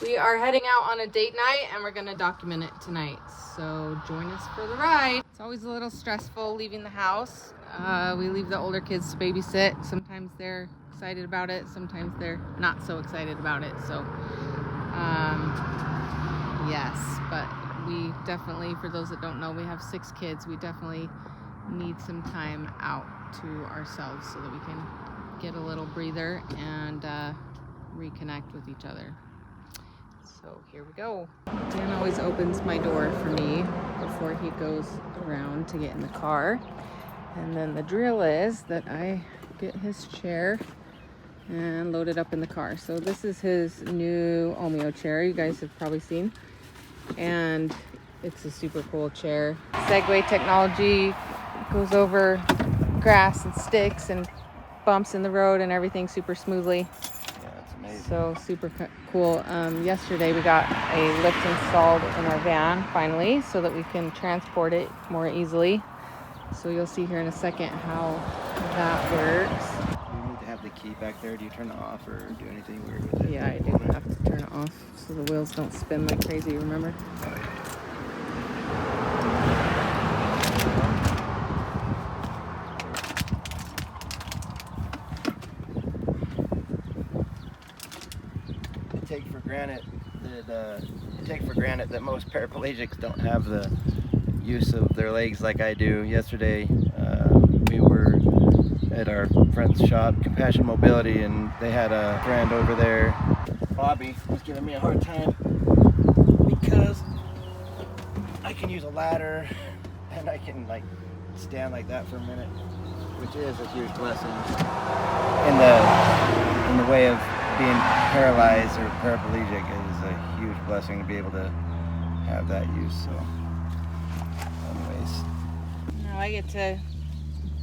We are heading out on a date night and we're gonna document it tonight. So join us for the ride. It's always a little stressful leaving the house. We leave the older kids to babysit. Sometimes they're excited about it, sometimes they're not so excited about it. So yes, but we definitely, for those that don't know, we have 6 kids. We definitely need some time out to ourselves so that we can get a little breather and reconnect with each other. So here we go. Dan always opens my door for me before he goes around to get in the car. And then the drill is that I get his chair and load it up in the car. So this is his new Omeo chair, you guys have probably seen. And it's a super cool chair. Segway technology, goes over grass and sticks and bumps in the road and everything super smoothly. Yeah, it's amazing. So super cool. Yesterday we got a lift installed in our van finally so that we can transport it more easily. So you'll see here in a second how that works. You need to have the key back there. Do you turn it off or do anything weird with it? Yeah, I do have to turn it off so the wheels don't spin like crazy, remember? Oh, yeah. Take for granted that most paraplegics don't have the use of their legs like I do. Yesterday we were at our friend's shop, Compassion Mobility, and they had a friend over there. Bobby was giving me a hard time because I can use a ladder and I can like stand like that for a minute, which is a huge blessing in the way of being paralyzed or paraplegic. Is a huge blessing to be able to have that use. So anyways, now I get to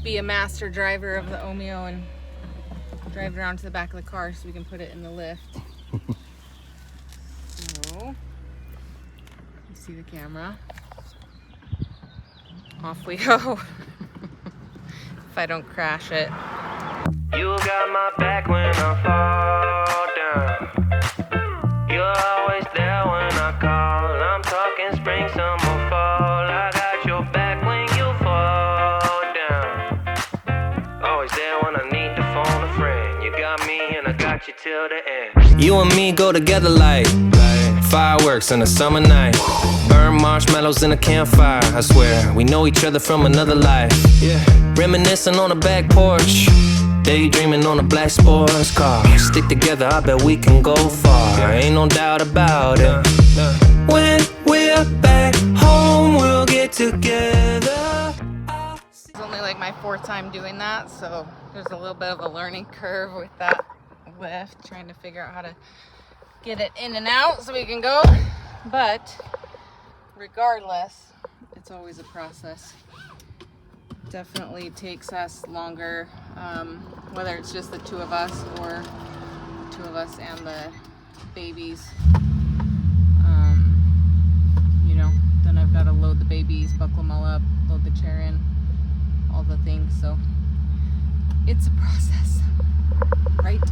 be a master driver of the Omeo and drive it around to the back of the car so we can put it in the lift. So you see the camera, off we go. If I don't crash it. You got my back when I fall down. You're always there when I call. I'm talking spring, summer, fall. I got your back when you fall down. Always there when I need to phone a friend. You got me and I got you till the end. You and me go together like fireworks on a summer night. Burn marshmallows in a campfire. I swear we know each other from another life. Yeah. Reminiscing on the back porch. Daydreaming on a black sports car. Stick together, I bet we can go far. Ain't no doubt about it. When we're back home, we'll get together. It's only like my 4th time doing that, so there's a little bit of a learning curve with that lift, trying to figure out how to get it in and out so we can go. But regardless, it's always a process. Definitely takes us longer, whether it's just the 2 of us or the 2 of us and the babies. You know, then I've got to load the babies, buckle them all up, load the chair in, all the things. So it's a process, right?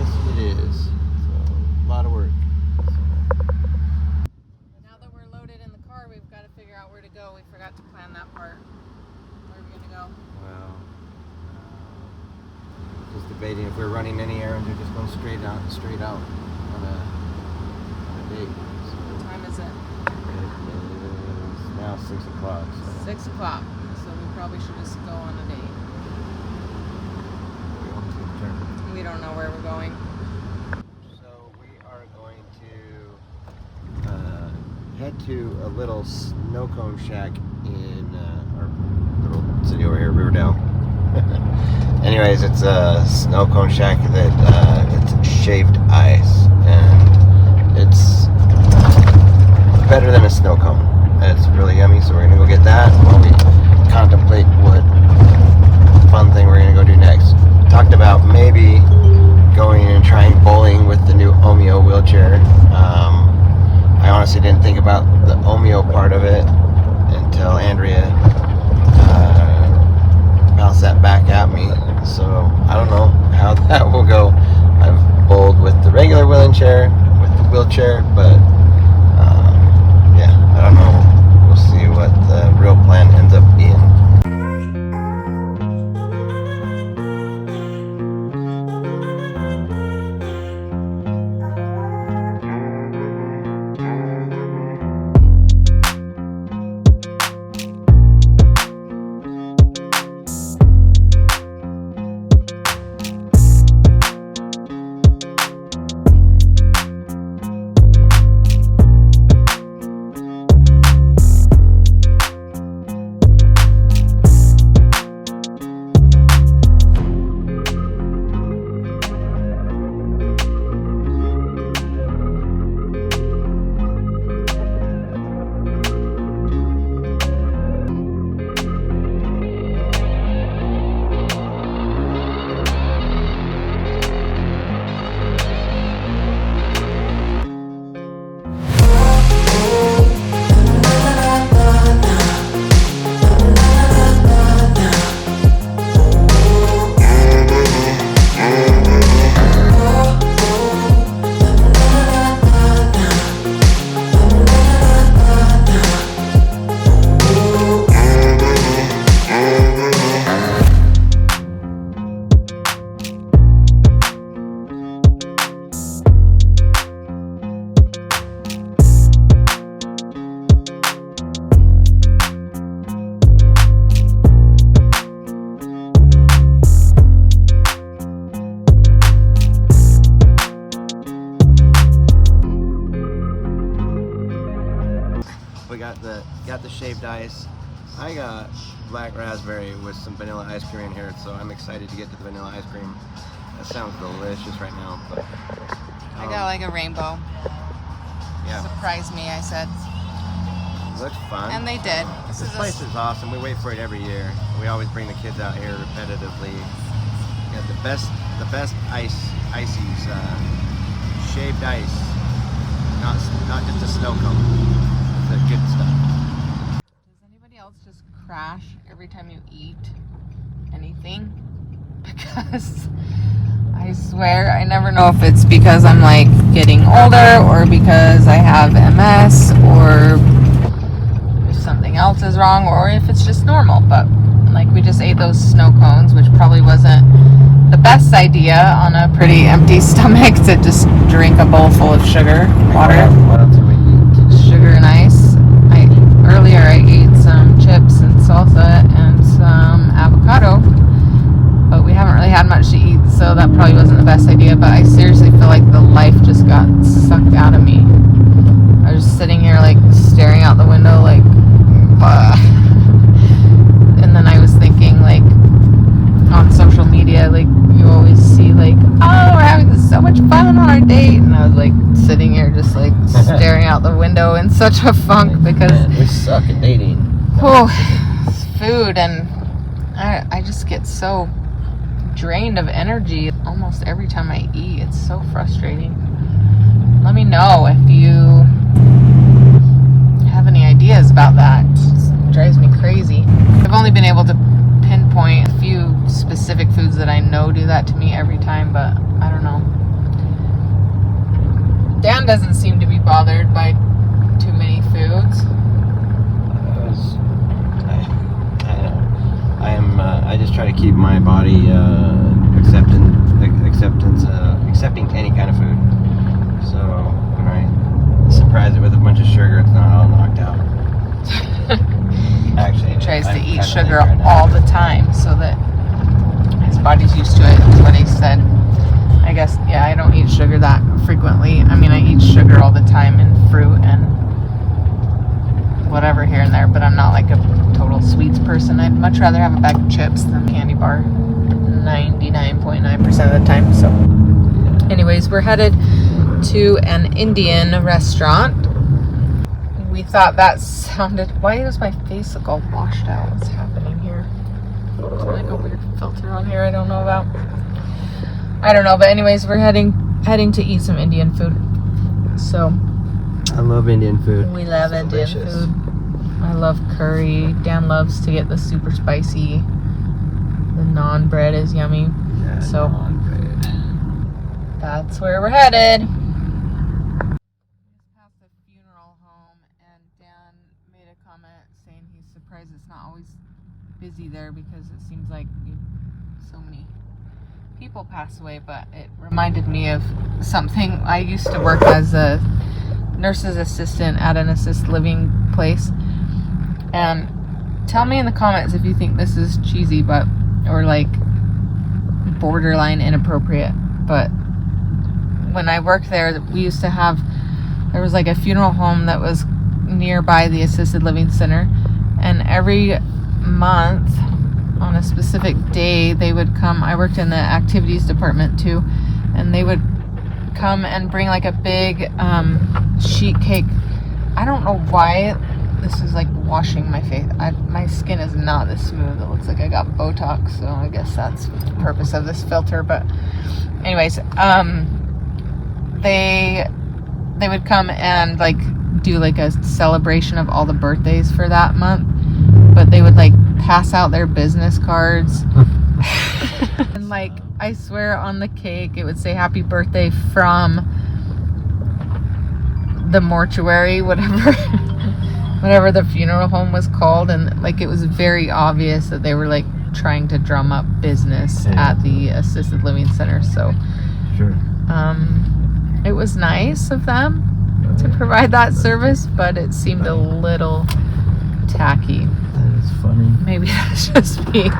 yes, it is. So, a lot of work. Now that we're loaded in the car, we've got to figure out where to go. We forgot to plan that part. Where are we going to go? Well, just debating if we're running any errands or just going straight out on a date. So What time is it? it is now 6 o'clock. So 6 o'clock. So we probably should just go on a date. we won't take a turn. We don't know where we're going. So we are going to head to a little snow cone shack in our little city over here, Riverdale. Anyways, it's a snow cone shack that it's shaved ice, and it's better than a snow cone. It's really yummy, so we're gonna go get that while we contemplate what fun thing we're gonna go do next. Talked about maybe going and trying bowling with the new Omeo wheelchair. I honestly didn't think about the Omeo part of it until Andrea bounced that back at me. So I don't know how that will go. I've bowled with the regular wheelchair, wheelchair, but yeah, I don't know. We'll see what the real plan ends up being. We got the shaved ice. I got black raspberry with some vanilla ice cream in here, so I'm excited to get to the vanilla ice cream. That sounds delicious right now. But I got like a rainbow. yeah, Surprised me, I said. looks fun. And they did. This place is awesome. We wait for it every year. We always bring the kids out here repetitively. Got the best ices, shaved ice, not just a snow cone. The good stuff. Does anybody else just crash every time you eat anything? Because I swear I never know if it's because I'm like getting older or because I have MS or if something else is wrong or if it's just normal. But like we just ate those snow cones, which probably wasn't the best idea on a pretty empty stomach to just drink a bowl full of sugar, water. What else are we eating? Sugar and ice. Earlier I ate some chips and salsa and some avocado, but we haven't really had much to eat, so that probably wasn't the best idea. But I seriously feel like the life just got sucked out of me. I was just sitting here like staring out the window like and then I was thinking like on social media, like you always see like, oh, we're having so much fun on our date, and I was like sitting here just like staring out the window in such a funk because Man, we suck at dating. Food, and I just get so drained of energy almost every time I eat. It's so frustrating. Let me know if you have any ideas about that. It drives me crazy. I've only been able to pinpoint a few specific foods that I know do that to me every time, but I don't know. Dan doesn't seem to be bothered by too many foods. I just try to keep my body accepting any kind of food. So when I surprise it with a bunch of sugar, it's not all knocked out. Actually, He tries to I'm eat kinda sugar right now. all the time so that his body's used to it, is what he said. I guess, yeah, I don't eat sugar that frequently. I mean, I eat sugar all the time in fruit and whatever here and there, but I'm not like a total sweets person. I'd much rather have a bag of chips than a candy bar 99.9% of the time. So anyways, we're headed to an Indian restaurant. We thought that sounded... Why does my face look all washed out? What's happening here? There's like a weird filter on here I don't know about. I don't know, but anyways, we're heading to eat some Indian food. So I love Indian food. we love It's Indian delicious. food. I love curry. Dan loves to get the super spicy. The naan bread is yummy. Yeah, So non-food. that's where we're headed. there because it seems like so many people pass away, but it reminded me of something. I used to work as a nurse's assistant at an assisted living place, and tell me in the comments if you think this is cheesy, but or like borderline inappropriate, but when I worked there, we used to have, there was like a funeral home that was nearby the assisted living center, and every month on a specific day they would come. I worked in the activities department too, and they would come and bring like a big sheet cake. I don't know why this is like washing my face. My skin is not this smooth. It looks like I got Botox, so I guess that's the purpose of this filter. But anyways, they would come and like do like a celebration of all the birthdays for that month, but they would like pass out their business cards and like I swear on the cake it would say happy birthday from the mortuary, whatever the funeral home was called, and like it was very obvious that they were like trying to drum up business at the assisted living center. So Sure. It was nice of them to provide that service, but it seemed a little tacky. That is funny. Maybe that's just me.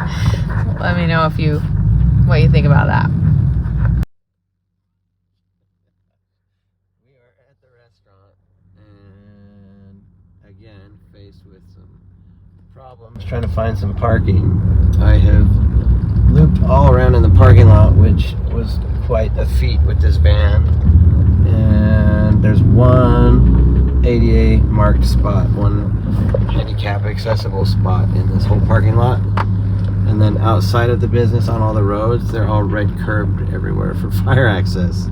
Let me know what you think about that. We are at the restaurant and again faced with some problems trying to find some parking. I have looped all around in the parking lot, which was quite a feat with this van. And there's one ADA marked spot, one handicap accessible spot in this whole parking lot. And then outside of the business on all the roads, they're all red curbed everywhere for fire access.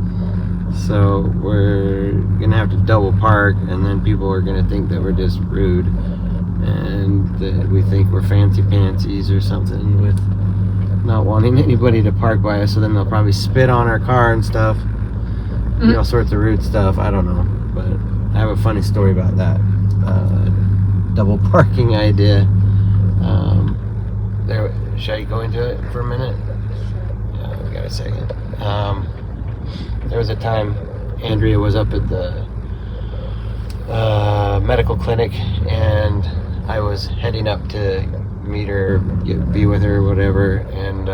So we're gonna have to double park, and then people are gonna think that we're just rude and that we think we're fancy pantsies or something with not wanting anybody to park by us. So then they'll probably spit on our car and stuff. You know, all sorts of rude stuff. I don't know, but I have a funny story about that double parking idea. Should I go into it for a minute? Yeah, we got a second. There was a time Andrea was up at the medical clinic, and I was heading up to meet her, be with her, whatever. And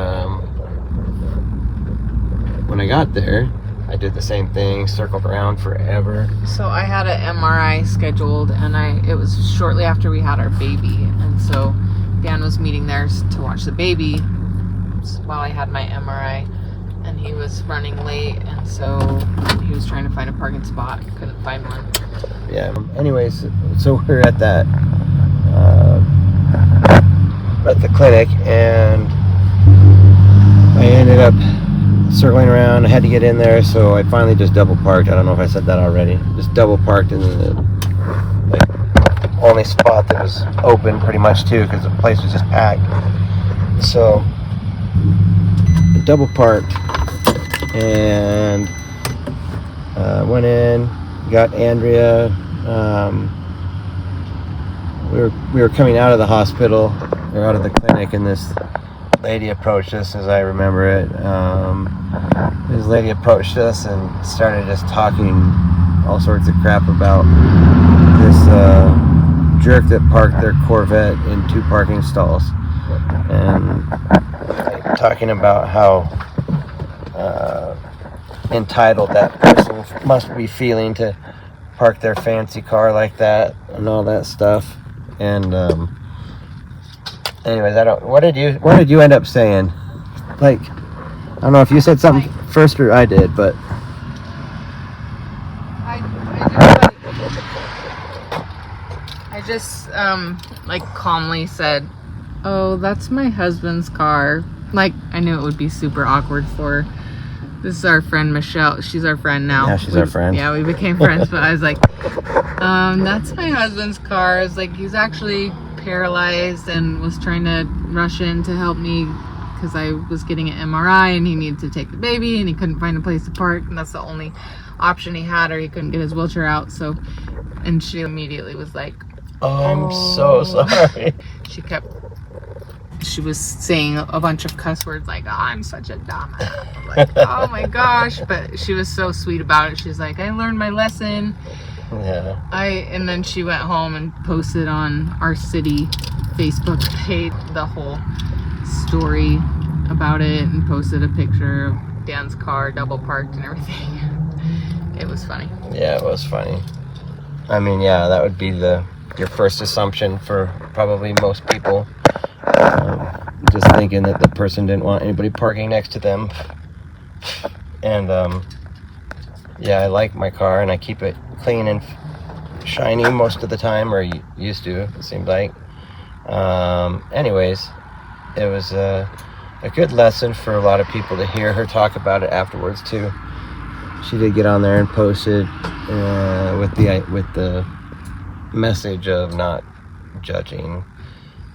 when I got there, I did the same thing, circled around forever. So I had an MRI scheduled, and it was shortly after we had our baby, and so Dan was meeting there to watch the baby while I had my MRI, and he was running late, and so he was trying to find a parking spot, couldn't find one. Yeah. Anyways, so we're at that at the clinic, and I ended up circling around. I had to get in there, so I finally just double parked. I don't know if I said that already. Just double parked in the only spot that was open, pretty much too, because the place was just packed. So I double parked and went in, got Andrea. We were coming out of the hospital, or out of the clinic, and this lady approached us, as I remember it. This lady approached us and started just talking all sorts of crap about this jerk that parked their Corvette in 2 parking stalls, and like, talking about how entitled that person must be feeling to park their fancy car like that and all that stuff. And anyways, what did you end up saying? Like, I don't know if you said something first or I did, but I just like calmly said, "Oh, that's my husband's car." Like, I knew it would be super awkward for her. This is our friend Michelle. She's our friend now. Yeah, she's our friend. Yeah, we became friends, but I was like, that's my husband's car. I was like, he's actually paralyzed and was trying to rush in to help me because I was getting an MRI and he needed to take the baby and he couldn't find a place to park, and that's the only option he had, or he couldn't get his wheelchair out. So, and she immediately was like, I'm so sorry. She kept she was saying a bunch of cuss words like, oh, I'm such a dumbass. Like, oh my gosh. But she was so sweet about it. She's like, I learned my lesson. Yeah. And then she went home and posted on our city Facebook page the whole story about it and posted a picture of Dan's car double parked and everything. It was funny. Yeah, it was funny. I mean, yeah, that would be your first assumption for probably most people. Just thinking that the person didn't want anybody parking next to them. And yeah, I like my car and I keep it clean and shiny most of the time, or used to, it seemed like. Anyways, it was a good lesson for a lot of people to hear her talk about it afterwards too. She did get on there and posted with the message of not judging,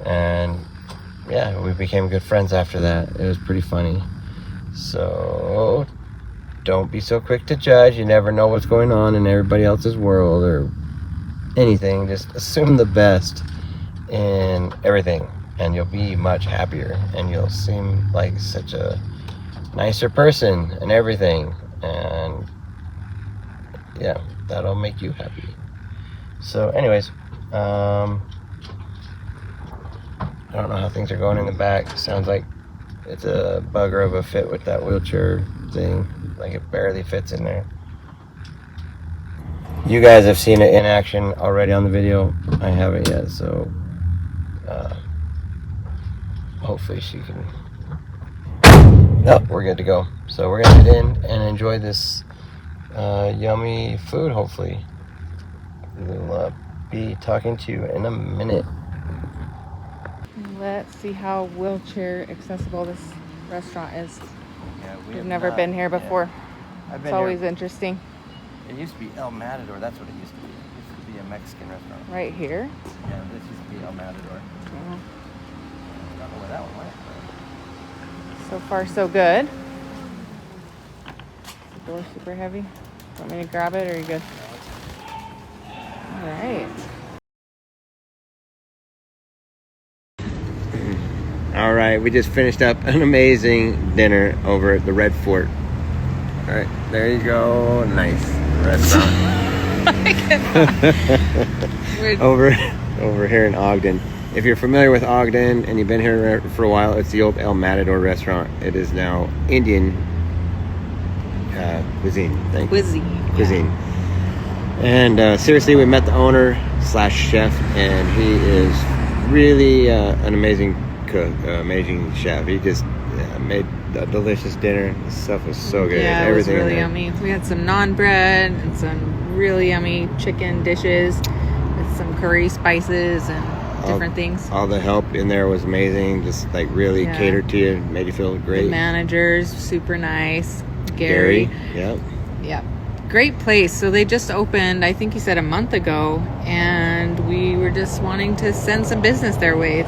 and yeah, we became good friends after that. It was pretty funny. So don't be so quick to judge. You never know what's going on in everybody else's world or anything. Just assume the best in everything, and you'll be much happier, and you'll seem like such a nicer person and everything. And yeah, that'll make you happy. So anyways, I don't know how things are going in the back. Sounds like it's a bugger of a fit with that wheelchair thing. Like it barely fits in there. You guys have seen it in action already on the video. I haven't yet, so hopefully she can. No, we're good to go. So we're gonna get in and enjoy this yummy food. Hopefully, we'll be talking to you in a minute. Let's see how wheelchair accessible this restaurant is. Yeah, We've never been here before. I've been It's always interesting. It used to be El Matador. That's what it used to be. It used to be a Mexican restaurant. Right here? Yeah, this used to be El Matador. Yeah. I don't know where that one went. So far, so good. Is the door super heavy? Want me to grab it or are you good? All right. All right, we just finished up an amazing dinner over at the Red Fort. All right, there you go. Nice restaurant. over here in Ogden. If you're familiar with Ogden and you've been here for a while, it's the old El Matador restaurant. It is now Indian cuisine. Cuisine. And seriously, we met the owner / chef, and he is really an amazing cook, amazing chef. He just made a delicious dinner. The stuff was so good. Yeah, everything it was really yummy. We had some naan bread and some really yummy chicken dishes with some curry spices and different things. All the help in there was amazing. Just like really catered to you, made you feel great. The managers, super nice. Gary. Yep. Yep. Great place. So they just opened, I think he said a month ago, and we were just wanting to send some business their way.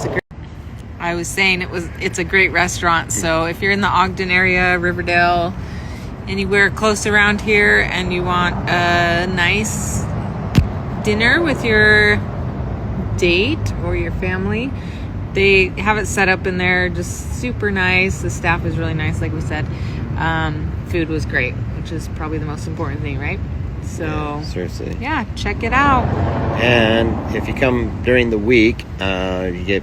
I was saying it's a great restaurant. So if you're in the Ogden area, Riverdale, anywhere close around here, and you want a nice dinner with your date or your family, they have it set up in there, just super nice. The staff is really nice, like we said. Food was great, which is probably the most important thing, right? So yeah, seriously, yeah, check it out. And if you come during the week, you get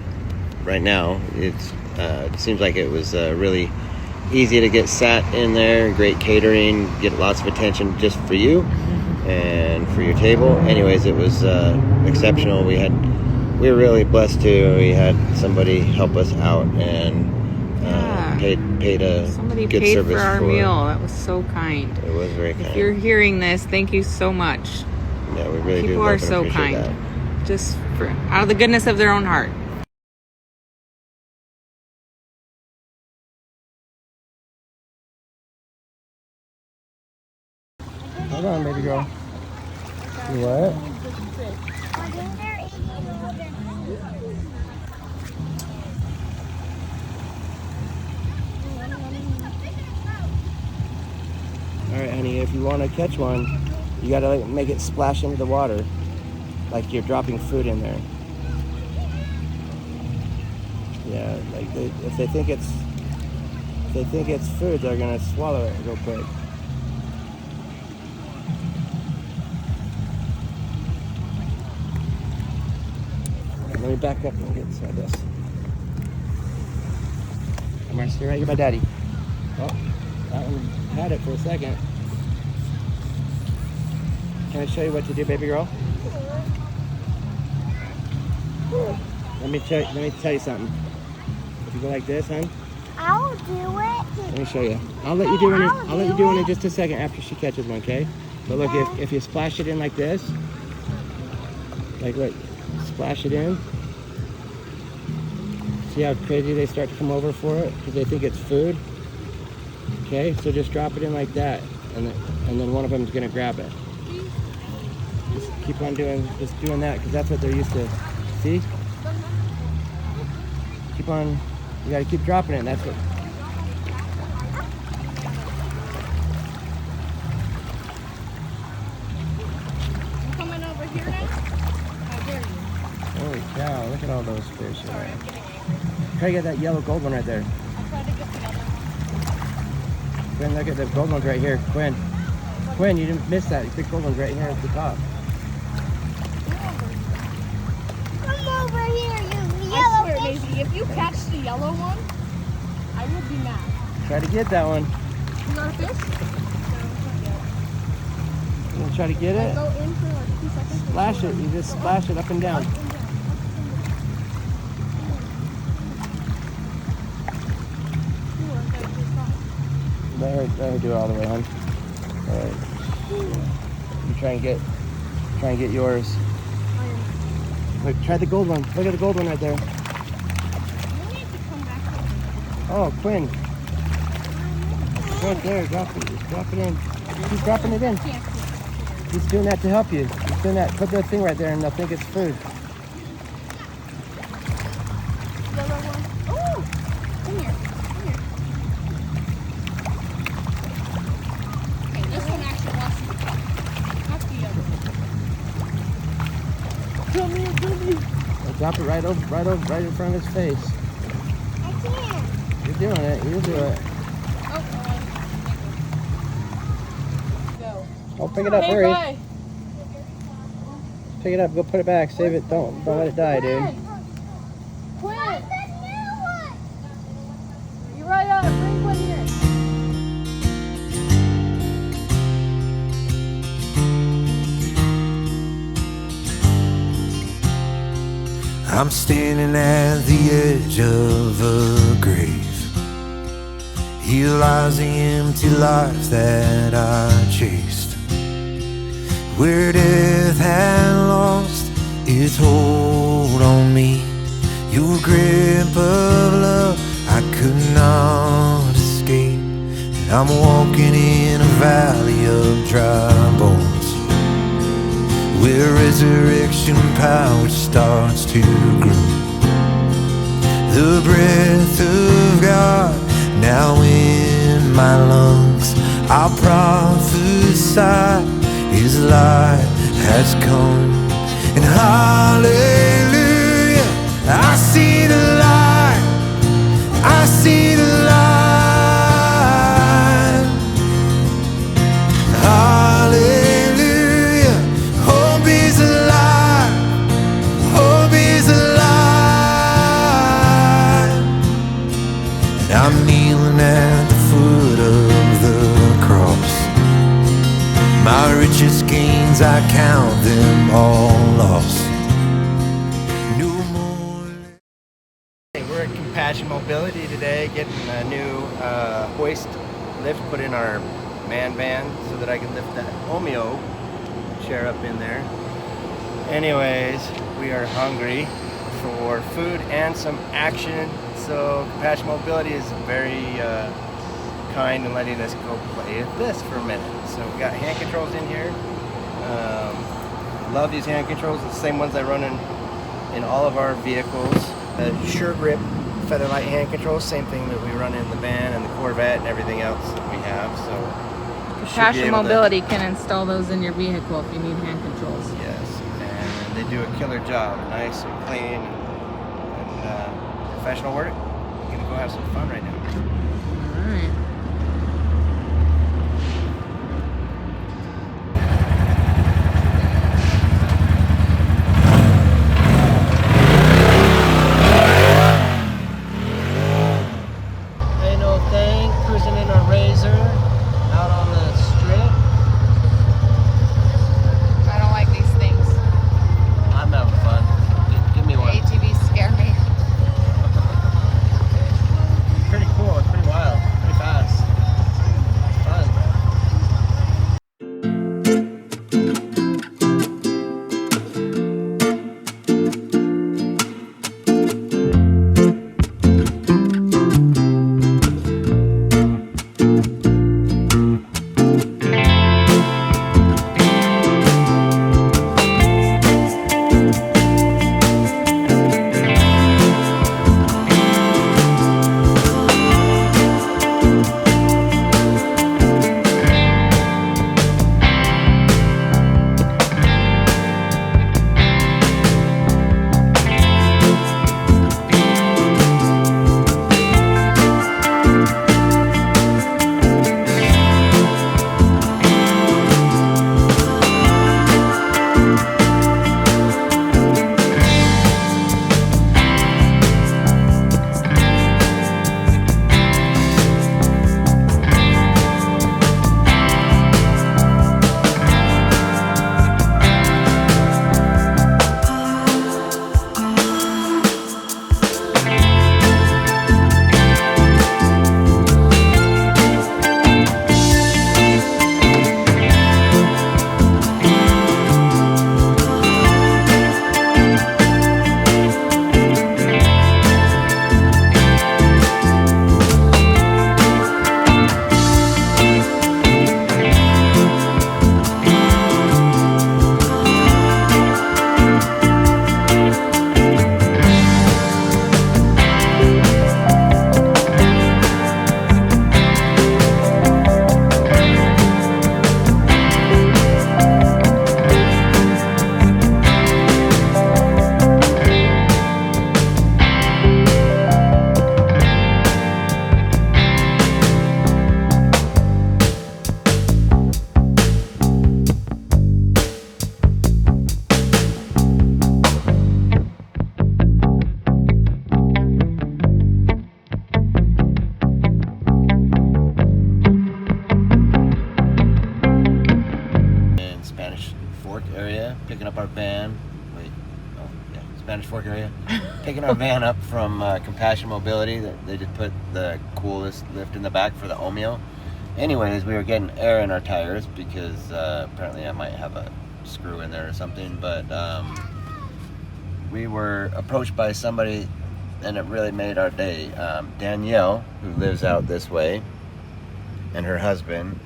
right now. It seems like it was really easy to get sat in there. Great catering, get lots of attention just for you and for your table. Anyways, it was exceptional. We were really blessed too. We had somebody help us out and paid a somebody good paid service for our meal. That was so kind. It was very kind. If you're hearing this, thank you so much. Yeah, we really People do. are so kind, that. just out of the goodness of their own heart. Hold on, baby girl. You what? Alright, honey, if you want to catch one, you gotta make it splash into the water like you're dropping food in there. Yeah, like if they think it's food, they're gonna swallow it real quick. Let me back up and get inside this. I'm gonna stay right here by Daddy. Oh, that one had it for a second. Can I show you what to do, baby girl? Let me tell you something. If you go like this, hon. I'll do it. Let me show you. I'll let you do it. I'll let you do it in just a second after she catches one, okay? But look, if you splash it in like this, like look, splash it in. See how crazy they start to come over for it because they think it's food. Okay, so just drop it in like that, and then one of them is gonna grab it. Just keep on doing that because that's what they're used to. See? Keep on. You gotta keep dropping it. That's what. You coming over here now? How dare you? Holy cow! Look at all those fish. Try to get that yellow gold one right there. I'll try to get the other one. Quinn, look at the gold ones right here. Quinn, you didn't miss that. The big gold one's right here at the top. Come over here, you I yellow swear, fish. Maisie, if you catch the yellow one, I will be mad. Try to get that one. You got a fish? You wanna try to get it? Go in for like 2 seconds. Splash it. You just splash it up and down. Let her do it all the way, hon. All right. You try and get yours. Look, try the gold one. Look at the gold one right there. You need to come back over. Oh, Quinn. Right there. Drop it in. Keep dropping it in. He's doing that to help you. He's doing that. Put the thing right there and they'll think it's food. Yellow one. Oh! Come here. Okay, this one actually wants to be cut. Not the other one. Come here. Now drop it right in front of his face. I can't. You're doing it. You do it. Go. Oh, pick it up. Hey, Hurry. bye. Pick it up. Go put it back. Save it. Don't let it die, dude. Quinn, The new one. you right up. Bring one here. I'm standing at the edge of a grave. Here lies the empty life that I chased, where death had lost its hold on me. Your grip of love I could not escape, and I'm walking in a valley of dry bones, where resurrection power starts to grow. The breath of God now in my lungs, I prophesy His light has come. And hallelujah, I see the light, I see the light. Hallelujah, hope is alive, hope is alive. And I'm kneeling at the foot of the cross. My richest gains, I count them all lost. No more. Hey, we're at Compassion Mobility today, getting a new hoist lift put in our man van so that I can lift that Omeo chair up in there. Anyways, we are hungry for food and some action, so Compassion Mobility is very kind in letting us go play with this for a minute. So we got hand controls in here. Love these hand controls. It's the same ones I run in all of our vehicles. Sure Grip Featherlight hand controls, same thing that we run in the van and the Corvette and everything else that we have. So you should be Compassion able to- Mobility can install those in your vehicle if you need hand controls. Yes, and they do a killer job. Nice and clean, and professional work. I'm gonna go have some fun right now. All right. Ain't no thing, cruising in a Razor out on the strip. I don't like these things. I'm having fun. Give me one. ATVs scare me. Pretty cool. It's pretty wild. Pretty fast. It's fun. Picking up our van. Spanish Fork area. Picking our van up from Compassion Mobility. They just put the coolest lift in the back for the Omeo. Anyways, we were getting air in our tires because apparently I might have a screw in there or something. But we were approached by somebody, and it really made our day. Danielle, who lives out this way, and her husband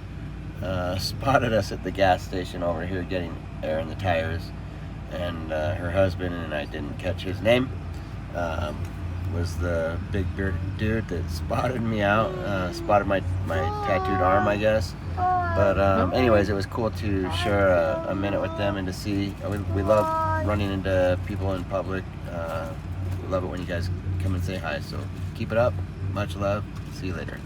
spotted us at the gas station over here getting air in the tires, and her husband, and I didn't catch his name, was the big bearded dude that spotted me out, spotted my tattooed arm, I guess. But anyways, it was cool to share a minute with them and to see. We love running into people in public. We love it when you guys come and say hi. So keep it up. Much love. See you later.